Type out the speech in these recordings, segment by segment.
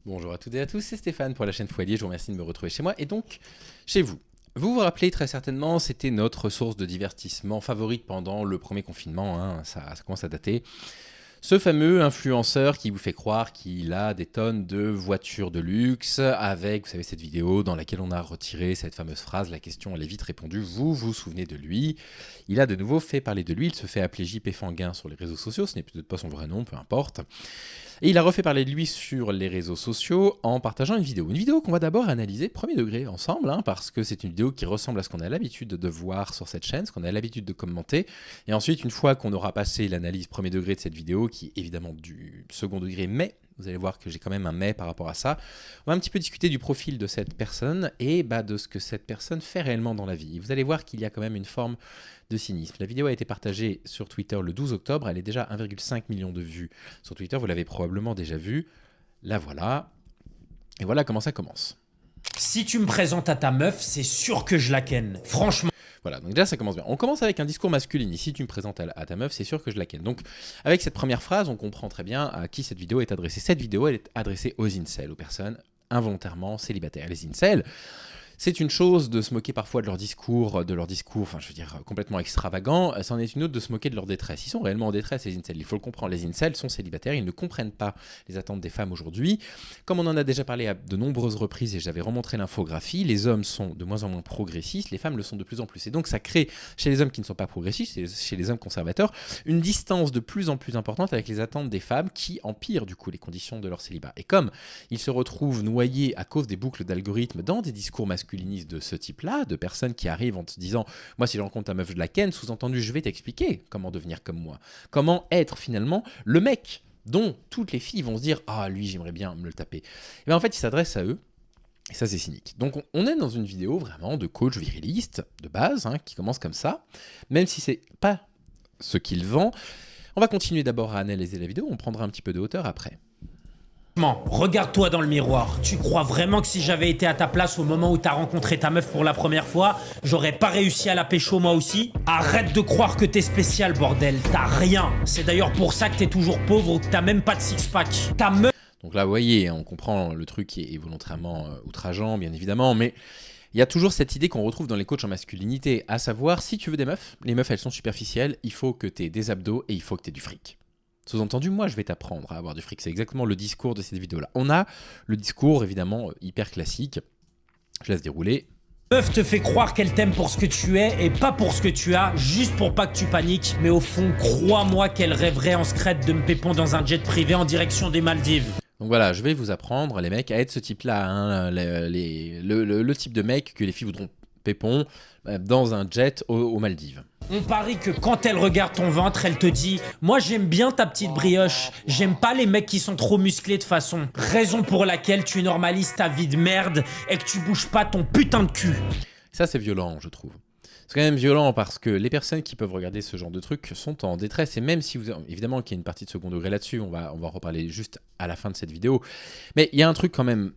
Bonjour à toutes et à tous, c'est Stéphane pour la chaîne Foilier, je vous remercie de me retrouver chez moi et donc chez vous. Vous vous rappelez très certainement, c'était notre source de divertissement favorite pendant le premier confinement, hein, ça commence à dater. Ce fameux influenceur qui vous fait croire qu'il a des tonnes de voitures de luxe avec, vous savez, cette vidéo dans laquelle on a retiré cette fameuse phrase, la question elle est vite répondue, vous vous souvenez de lui. Il a de nouveau fait parler de lui, il se fait appeler JP Fanguin sur les réseaux sociaux, ce n'est peut-être pas son vrai nom, peu importe. Et il a refait parler de lui sur les réseaux sociaux en partageant une vidéo qu'on va d'abord analyser premier degré ensemble, hein, parce que c'est une vidéo qui ressemble à ce qu'on a l'habitude de voir sur cette chaîne, ce qu'on a l'habitude de commenter. Et ensuite, une fois qu'on aura passé l'analyse premier degré de cette vidéo, qui est évidemment du second degré, mais vous allez voir que j'ai quand même un mais par rapport à ça, on va un petit peu discuter du profil de cette personne et de ce que cette personne fait réellement dans la vie. Et vous allez voir qu'il y a quand même une forme de cynisme. La vidéo a été partagée sur Twitter le 12 octobre, elle est déjà 1,5 million de vues sur Twitter, vous l'avez probablement déjà vue. La voilà. Et voilà comment ça commence. Si tu me présentes à ta meuf, c'est sûr que je la ken. Franchement. Voilà, donc déjà ça commence bien. On commence avec un discours masculin. Si tu me présentes à ta meuf, c'est sûr que je la ken. Donc avec cette première phrase, on comprend très bien à qui cette vidéo est adressée. Cette vidéo, elle est adressée aux incels, aux personnes involontairement célibataires. Les incels, c'est une chose de se moquer parfois de leur discours, enfin je veux dire complètement extravagant, c'en est une autre de se moquer de leur détresse. Ils sont réellement en détresse les incels, il faut le comprendre, les incels sont célibataires, ils ne comprennent pas les attentes des femmes aujourd'hui. Comme on en a déjà parlé à de nombreuses reprises et j'avais remontré l'infographie, les hommes sont de moins en moins progressistes, les femmes le sont de plus en plus. Et donc ça crée chez les hommes qui ne sont pas progressistes, chez les hommes conservateurs, une distance de plus en plus importante avec les attentes des femmes qui empirent du coup les conditions de leur célibat. Et comme ils se retrouvent noyés à cause des boucles d'algorithmes dans des discours masculins de ce type-là, de personnes qui arrivent en te disant « Moi, si je rencontre ta meuf, je la ken », sous-entendu, je vais t'expliquer comment devenir comme moi. Comment être finalement le mec dont toutes les filles vont se dire « Ah, lui, j'aimerais bien me le taper ». Et bien en fait, il s'adresse à eux, et ça, c'est cynique. Donc, on est dans une vidéo vraiment de coach viriliste, de base, hein, qui commence comme ça, même si c'est pas ce qu'il vend. On va continuer d'abord à analyser la vidéo, on prendra un petit peu de hauteur après. Regarde-toi dans le miroir. Tu crois vraiment que si j'avais été à ta place au moment où t'as rencontré ta meuf pour la première fois, j'aurais pas réussi à la pécho moi aussi? Arrête de croire que t'es spécial, bordel. T'as rien. C'est d'ailleurs pour ça que t'es toujours pauvre ou que t'as même pas de six-pack. Ta meuf... Donc là, vous voyez, on comprend le truc qui est volontairement outrageant, bien évidemment, mais il y a toujours cette idée qu'on retrouve dans les coachs en masculinité, à savoir, si tu veux des meufs, les meufs, elles sont superficielles, il faut que t'aies des abdos et il faut que t'aies du fric. Sous-entendu, moi, je vais t'apprendre à avoir du fric. C'est exactement le discours de cette vidéo-là. On a le discours, évidemment, hyper classique. Je laisse dérouler. Meuf te fait croire qu'elle t'aime pour ce que tu es et pas pour ce que tu as, juste pour pas que tu paniques. Mais au fond, crois-moi qu'elle rêverait en secret de me pépon dans un jet privé en direction des Maldives. Donc voilà, je vais vous apprendre, les mecs, à être ce type-là. Hein, le type de mec que les filles voudront pépon dans un jet aux Maldives. On parie que quand elle regarde ton ventre, elle te dit « Moi j'aime bien ta petite brioche, j'aime pas les mecs qui sont trop musclés de façon. » Raison pour laquelle tu normalises ta vie de merde et que tu bouges pas ton putain de cul. Ça c'est violent, je trouve. C'est quand même violent parce que les personnes qui peuvent regarder ce genre de trucs sont en détresse. Et même si vous... Évidemment qu'il y a une partie de second degré là-dessus, on va en reparler juste à la fin de cette vidéo. Mais il y a un truc quand même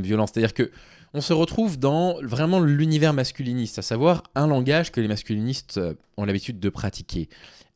violent, c'est-à-dire que on se retrouve dans vraiment l'univers masculiniste, à savoir un langage que les masculinistes ont l'habitude de pratiquer,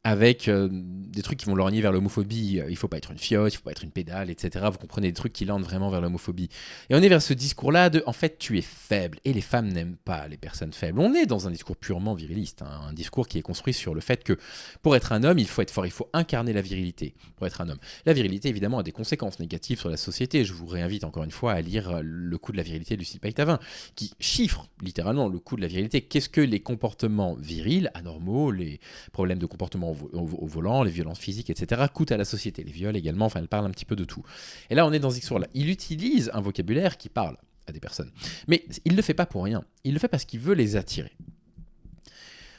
avec des trucs qui vont lorgner vers l'homophobie. Il faut pas être une fiotte, il faut pas être une pédale, etc. Vous comprenez, des trucs qui lorgnent vraiment vers l'homophobie. Et on est vers ce discours-là de, en fait, tu es faible. Et les femmes n'aiment pas les personnes faibles. On est dans un discours purement viriliste, hein, un discours qui est construit sur le fait que pour être un homme, il faut être fort, il faut incarner la virilité pour être un homme. La virilité, évidemment, a des conséquences négatives sur la société. Je vous réinvite encore une fois à lire Le coût de la virilité de Lucille Peytavin, qui chiffre littéralement le coût de la virilité. Qu'est-ce que les comportements virils, anormaux, les problèmes de comportement au volant, les violences physiques, etc., coûtent à la société. Les viols également, enfin, elle parle un petit peu de tout. Et là, on est dans ce discours-là. Il utilise un vocabulaire qui parle à des personnes. Mais il ne le fait pas pour rien. Il le fait parce qu'il veut les attirer.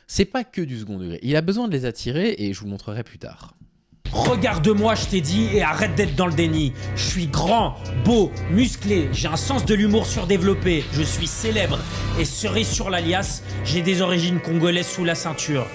C'est pas que du second degré. Il a besoin de les attirer et je vous le montrerai plus tard. Regarde-moi, je t'ai dit, et arrête d'être dans le déni. Je suis grand, beau, musclé, j'ai un sens de l'humour surdéveloppé, je suis célèbre, et cerise sur la liasse, j'ai des origines congolaises sous la ceinture.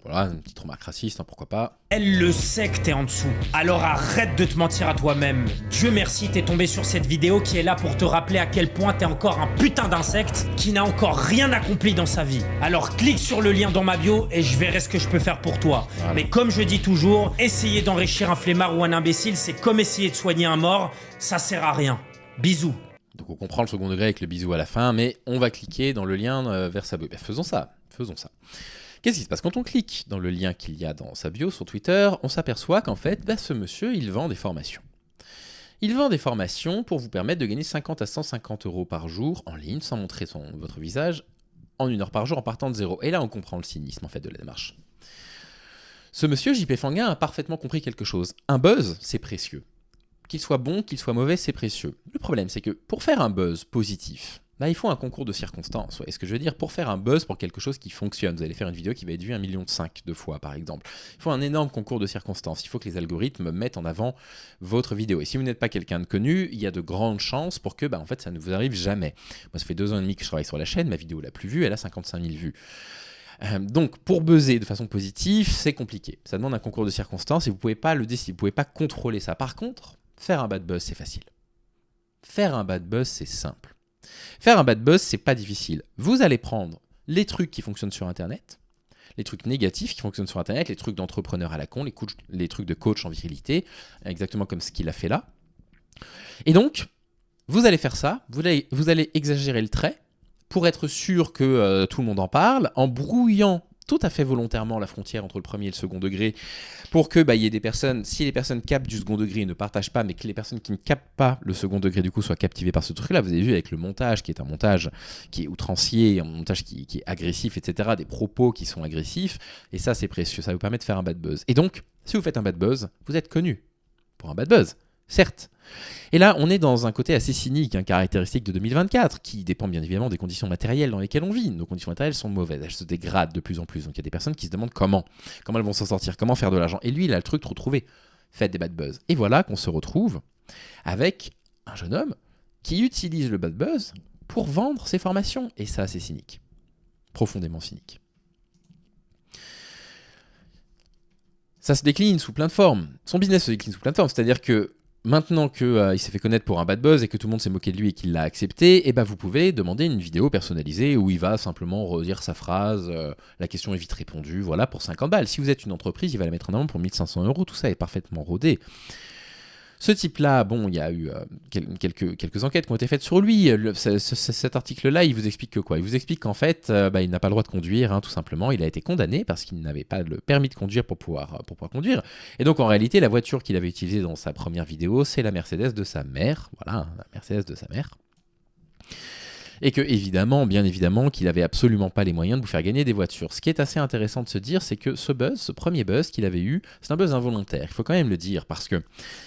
Voilà, une petite remarque raciste, hein, pourquoi pas. Elle le sait que t'es en dessous. Alors arrête de te mentir à toi-même. Dieu merci, t'es tombé sur cette vidéo qui est là pour te rappeler à quel point t'es encore un putain d'insecte qui n'a encore rien accompli dans sa vie. Alors clique sur le lien dans ma bio et je verrai ce que je peux faire pour toi. Voilà. Mais comme je dis toujours, essayer d'enrichir un flemmard ou un imbécile, c'est comme essayer de soigner un mort, ça sert à rien. Bisous. Donc on comprend le second degré avec le bisou à la fin, mais on va cliquer dans le lien vers sa bio. Ben, faisons ça. Qu'est-ce qui se passe quand on clique dans le lien qu'il y a dans sa bio sur Twitter? On s'aperçoit qu'en fait, ce monsieur, il vend des formations. Il vend des formations pour vous permettre de gagner 50 à 150 euros par jour en ligne, sans montrer votre visage, en 1 heure par jour en partant de zéro. Et là, on comprend le cynisme en fait de la démarche. Ce monsieur, JP Fanguin, a parfaitement compris quelque chose. Un buzz, c'est précieux. Qu'il soit bon, qu'il soit mauvais, c'est précieux. Le problème, c'est que pour faire un buzz positif, il faut un concours de circonstances. Ouais. Ce que je veux dire, pour faire un buzz pour quelque chose qui fonctionne, vous allez faire une vidéo qui va être vue 1,5 million de fois, par exemple. Il faut un énorme concours de circonstances. Il faut que les algorithmes mettent en avant votre vidéo. Et si vous n'êtes pas quelqu'un de connu, il y a de grandes chances pour que en fait, ça ne vous arrive jamais. Moi, ça fait 2 ans et demi que je travaille sur la chaîne. Ma vidéo la plus vue, elle a 55 000 vues. Donc, pour buzzer de façon positive, c'est compliqué. Ça demande un concours de circonstances et vous ne pouvez pas le décider, vous ne pouvez pas contrôler ça. Par contre, faire un bad buzz, c'est facile. Faire un bad buzz, c'est simple. Faire un bad buzz, c'est pas difficile. Vous allez prendre les trucs qui fonctionnent sur Internet, les trucs négatifs qui fonctionnent sur Internet, les trucs d'entrepreneur à la con, les trucs de coach en virilité, exactement comme ce qu'il a fait là. Et donc, vous allez faire ça, vous allez exagérer le trait pour être sûr que tout le monde en parle, en brouillant tout à fait volontairement la frontière entre le premier et le second degré pour que y ait des personnes, si les personnes captent du second degré et ne partagent pas, mais que les personnes qui ne captent pas le second degré du coup soient captivées par ce truc-là. Vous avez vu avec le montage qui est un montage qui est outrancier, un montage qui est agressif, etc., des propos qui sont agressifs, et ça c'est précieux, ça vous permet de faire un bad buzz. Et donc, si vous faites un bad buzz, vous êtes connu pour un bad buzz, certes. Et là, on est dans un côté assez cynique, caractéristique de 2024, qui dépend bien évidemment des conditions matérielles dans lesquelles on vit. Nos conditions matérielles sont mauvaises, elles se dégradent de plus en plus. Donc il y a des personnes qui se demandent comment elles vont s'en sortir, comment faire de l'argent. Et lui, il a le truc de retrouver. Faites des bad buzz. Et voilà qu'on se retrouve avec un jeune homme qui utilise le bad buzz pour vendre ses formations. Et ça, c'est cynique. Profondément cynique. Ça se décline sous plein de formes. Son business se décline sous plein de formes. C'est-à-dire que maintenant qu'il s'est fait connaître pour un bad buzz et que tout le monde s'est moqué de lui et qu'il l'a accepté, vous pouvez demander une vidéo personnalisée où il va simplement redire sa phrase, la question est vite répondue, voilà, pour 50 balles. Si vous êtes une entreprise, il va la mettre en avant pour 1 500 euros, tout ça est parfaitement rodé. Ce type-là, il y a eu quelques enquêtes qui ont été faites sur lui. Cet article-là, il vous explique que quoi? Il vous explique qu'en fait, il n'a pas le droit de conduire, tout simplement. Il a été condamné parce qu'il n'avait pas le permis de conduire pour pouvoir conduire. Et donc, en réalité, la voiture qu'il avait utilisée dans sa première vidéo, c'est la Mercedes de sa mère. Voilà, la Mercedes de sa mère. Et que, bien évidemment, qu'il n'avait absolument pas les moyens de vous faire gagner des voitures. Ce qui est assez intéressant de se dire, c'est que ce premier buzz qu'il avait eu, c'est un buzz involontaire. Il faut quand même le dire, parce que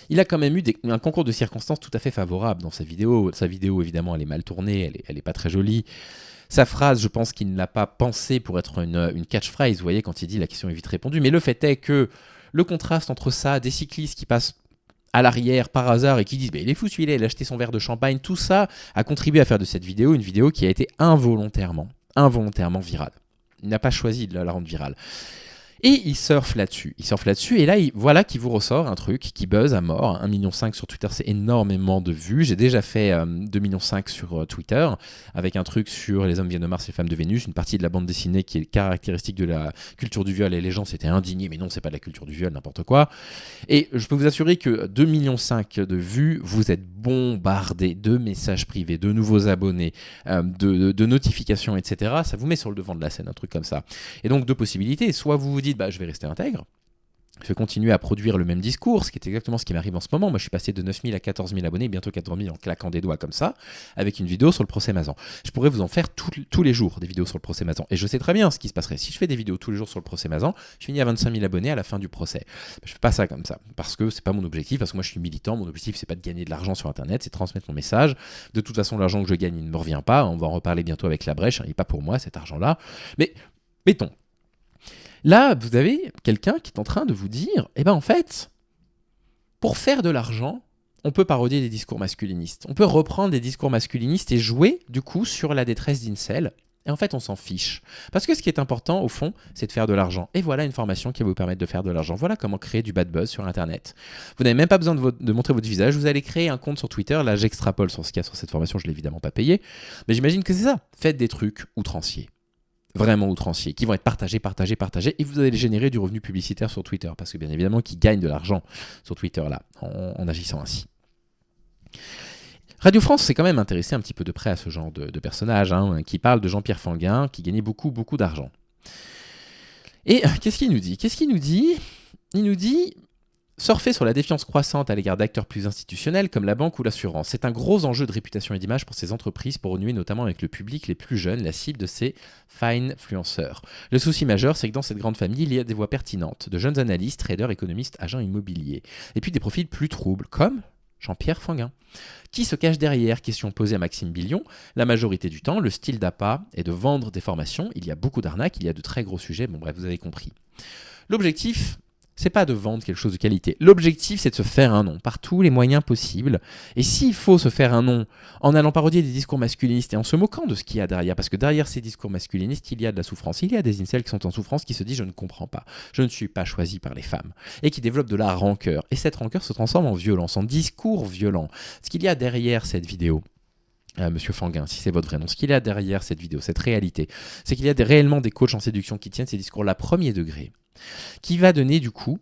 il a quand même eu un concours de circonstances tout à fait favorable dans sa vidéo. Sa vidéo, évidemment, elle est mal tournée, elle est pas très jolie. Sa phrase, je pense qu'il ne l'a pas pensée pour être une catchphrase, vous voyez, quand il dit « la question est vite répondue ». Mais le fait est que le contraste entre ça, des cyclistes qui passent à l'arrière par hasard et qui disent il est fou celui-là, il a acheté son verre de champagne, tout ça a contribué à faire de cette vidéo une vidéo qui a été involontairement virale. Il n'a pas choisi de la rendre virale. Et il surfe là-dessus. Et là, voilà qu'il vous ressort un truc qui buzz à mort. 1,5 million sur Twitter, c'est énormément de vues. J'ai déjà fait 2,5 millions sur Twitter, avec un truc sur les hommes viennent de Mars et les femmes de Vénus, une partie de la bande dessinée qui est caractéristique de la culture du viol, et les gens s'étaient indignés, mais non, c'est pas de la culture du viol, n'importe quoi. Et je peux vous assurer que 2,5 millions de vues, vous êtes bombardés de messages privés, de nouveaux abonnés, de notifications, etc. Ça vous met sur le devant de la scène, un truc comme ça. Et donc, deux possibilités. Soit vous vous dites, je vais rester intègre, je vais continuer à produire le même discours, ce qui est exactement ce qui m'arrive en ce moment. Moi, je suis passé de 9 000 à 14 000 abonnés, bientôt 14 000 en claquant des doigts comme ça, avec une vidéo sur le procès Mazan. Je pourrais vous en faire tous les jours des vidéos sur le procès Mazan. Et je sais très bien ce qui se passerait. Si je fais des vidéos tous les jours sur le procès Mazan, je finis à 25 000 abonnés à la fin du procès. Je fais pas ça comme ça, parce que c'est pas mon objectif, parce que moi je suis militant, mon objectif c'est pas de gagner de l'argent sur Internet, c'est de transmettre mon message. De toute façon, l'argent que je gagne, il ne me revient pas. On va en reparler bientôt avec La Brèche, il n'est pas pour moi cet argent-là. Mais mettons. Là, vous avez quelqu'un qui est en train de vous dire, en fait, pour faire de l'argent, on peut parodier des discours masculinistes. On peut reprendre des discours masculinistes et jouer, du coup, sur la détresse d'incel. Et en fait, on s'en fiche. Parce que ce qui est important, au fond, c'est de faire de l'argent. Et voilà une formation qui va vous permettre de faire de l'argent. Voilà comment créer du bad buzz sur Internet. Vous n'avez même pas besoin de montrer votre visage. Vous allez créer un compte sur Twitter. Là, j'extrapole sur ce qu'il y a sur cette formation. Je ne l'ai évidemment pas payé. Mais j'imagine que c'est ça. Faites des trucs outranciers. Vraiment outranciers, qui vont être partagés, et vous allez générer du revenu publicitaire sur Twitter, parce que bien évidemment, qui gagnent de l'argent sur Twitter, là, en agissant ainsi. Radio France s'est quand même intéressé un petit peu de près à ce genre de personnage, qui parle de Jean-Pierre Fanguin, qui gagnait beaucoup d'argent. Et qu'est-ce qu'il nous dit ? Il nous dit surfer sur la défiance croissante à l'égard d'acteurs plus institutionnels comme la banque ou l'assurance. C'est un gros enjeu de réputation et d'image pour ces entreprises pour renouer notamment avec le public les plus jeunes, la cible de ces fine-fluenceurs. Le souci majeur, c'est que dans cette grande famille, il y a des voix pertinentes, de jeunes analystes, traders, économistes, agents immobiliers. Et puis des profils plus troubles, comme Jean-Pierre Fanguin. Qui se cache derrière ? Question posée à Maxime Billion. La majorité du temps, le style d'APA est de vendre des formations. Il y a beaucoup d'arnaques, il y a de très gros sujets. Bon bref, vous avez compris. L'objectif, c'est pas de vendre quelque chose de qualité. L'objectif, c'est de se faire un nom par tous les moyens possibles. Et s'il faut se faire un nom en allant parodier des discours masculinistes et en se moquant de ce qu'il y a derrière, parce que derrière ces discours masculinistes, il y a de la souffrance. Il y a des incels qui sont en souffrance, qui se disent « je ne comprends pas, je ne suis pas choisi par les femmes » et qui développent de la rancœur. Et cette rancœur se transforme en violence, en discours violent. Ce qu'il y a derrière cette vidéo, Monsieur Fanguin, si c'est votre vrai nom, ce qu'il y a derrière cette vidéo, cette réalité, c'est qu'il y a réellement des coachs en séduction qui tiennent ces discours-là premier degré, qui va donner du coup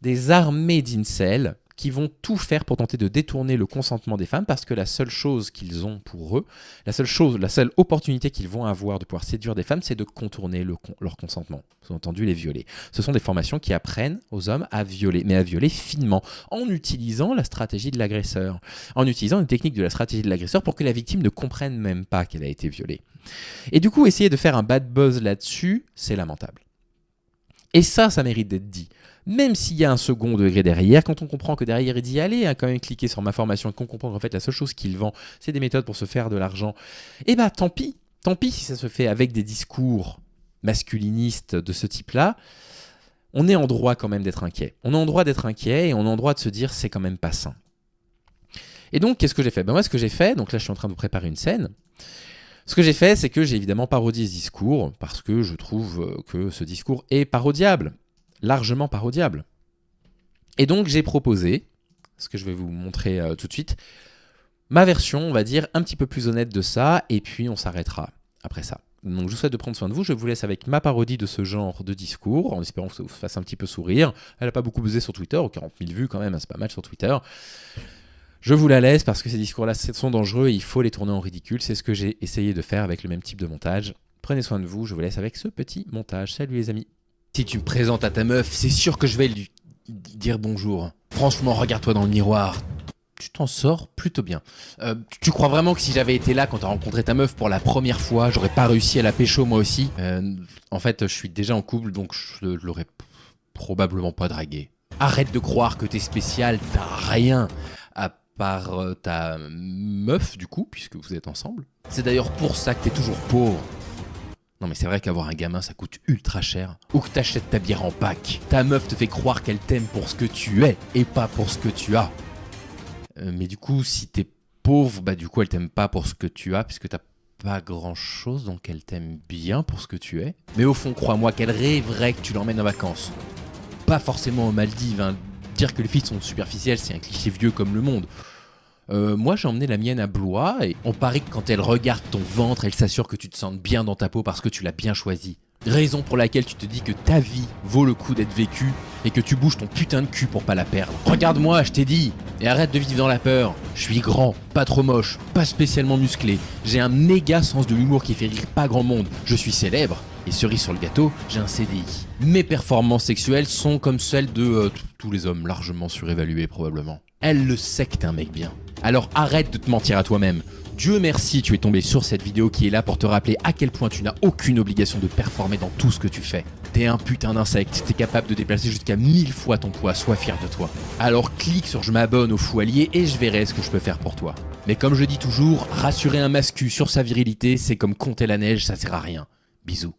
des armées d'incels qui vont tout faire pour tenter de détourner le consentement des femmes parce que la seule chose qu'ils ont pour eux, la seule opportunité qu'ils vont avoir de pouvoir séduire des femmes, c'est de contourner leur consentement, sous-entendu les violer. Ce sont des formations qui apprennent aux hommes à violer, mais à violer finement, en utilisant la stratégie de l'agresseur, en utilisant une technique de la stratégie de l'agresseur pour que la victime ne comprenne même pas qu'elle a été violée. Et du coup, essayer de faire un bad buzz là-dessus, c'est lamentable. Et ça mérite d'être dit. Même s'il y a un second degré derrière, quand on comprend que derrière il dit allez, quand même cliquer sur ma formation et qu'on comprend qu'en fait la seule chose qu'il vend, c'est des méthodes pour se faire de l'argent, et bah tant pis si ça se fait avec des discours masculinistes de ce type-là, on est en droit quand même d'être inquiet. On est en droit d'être inquiet et on est en droit de se dire c'est quand même pas sain. Et donc qu'est-ce que j'ai fait ? Moi ce que j'ai fait, donc là je suis en train de vous préparer une scène. Ce que j'ai fait, c'est que j'ai évidemment parodié ce discours parce que je trouve que ce discours est parodiable. Largement parodiable. Et donc j'ai proposé, ce que je vais vous montrer tout de suite, ma version, on va dire, un petit peu plus honnête de ça, et puis on s'arrêtera après ça. Donc je vous souhaite de prendre soin de vous, je vous laisse avec ma parodie de ce genre de discours, en espérant que ça vous fasse un petit peu sourire. Elle n'a pas beaucoup buzzé sur Twitter, 40 000 vues quand même, c'est pas mal sur Twitter. Je vous la laisse parce que ces discours-là sont dangereux et il faut les tourner en ridicule, c'est ce que j'ai essayé de faire avec le même type de montage. Prenez soin de vous, je vous laisse avec ce petit montage. Salut les amis. Si tu me présentes à ta meuf, c'est sûr que je vais lui dire bonjour. Franchement, regarde-toi dans le miroir. Tu t'en sors plutôt bien. Tu crois vraiment que si j'avais été là quand t'as rencontré ta meuf pour la première fois, j'aurais pas réussi à la pécho moi aussi ? En fait, je suis déjà en couple, donc je l'aurais probablement pas dragué. Arrête de croire que t'es spécial, t'as rien à part ta meuf du coup, puisque vous êtes ensemble. C'est d'ailleurs pour ça que t'es toujours pauvre. Non mais c'est vrai qu'avoir un gamin ça coûte ultra cher. Ou que t'achètes ta bière en pack. Ta meuf te fait croire qu'elle t'aime pour ce que tu es et pas pour ce que tu as. Mais du coup si t'es pauvre, bah du coup elle t'aime pas pour ce que tu as puisque t'as pas grand chose, donc elle t'aime bien pour ce que tu es. Mais au fond crois-moi qu'elle rêverait que tu l'emmènes en vacances. Pas forcément aux Maldives, Dire que les filles sont superficielles c'est un cliché vieux comme le monde. Moi j'ai emmené la mienne à Blois et on parie que quand elle regarde ton ventre, elle s'assure que tu te sens bien dans ta peau parce que tu l'as bien choisi. Raison pour laquelle tu te dis que ta vie vaut le coup d'être vécue et que tu bouges ton putain de cul pour pas la perdre. Regarde-moi, je t'ai dit, et arrête de vivre dans la peur. Je suis grand, pas trop moche, pas spécialement musclé. J'ai un méga sens de l'humour qui fait rire pas grand monde. Je suis célèbre. Et cerise sur le gâteau, j'ai un CDI. Mes performances sexuelles sont comme celles de tous les hommes, largement surévalués probablement. Elle le sait que t'es un mec bien. Alors arrête de te mentir à toi-même. Dieu merci, tu es tombé sur cette vidéo qui est là pour te rappeler à quel point tu n'as aucune obligation de performer dans tout ce que tu fais. T'es un putain d'insecte, t'es capable de déplacer jusqu'à 1000 fois ton poids, sois fier de toi. Alors clique sur je m'abonne au Fou Allié et je verrai ce que je peux faire pour toi. Mais comme je dis toujours, rassurer un mascu sur sa virilité, c'est comme compter la neige, ça sert à rien. Bisous.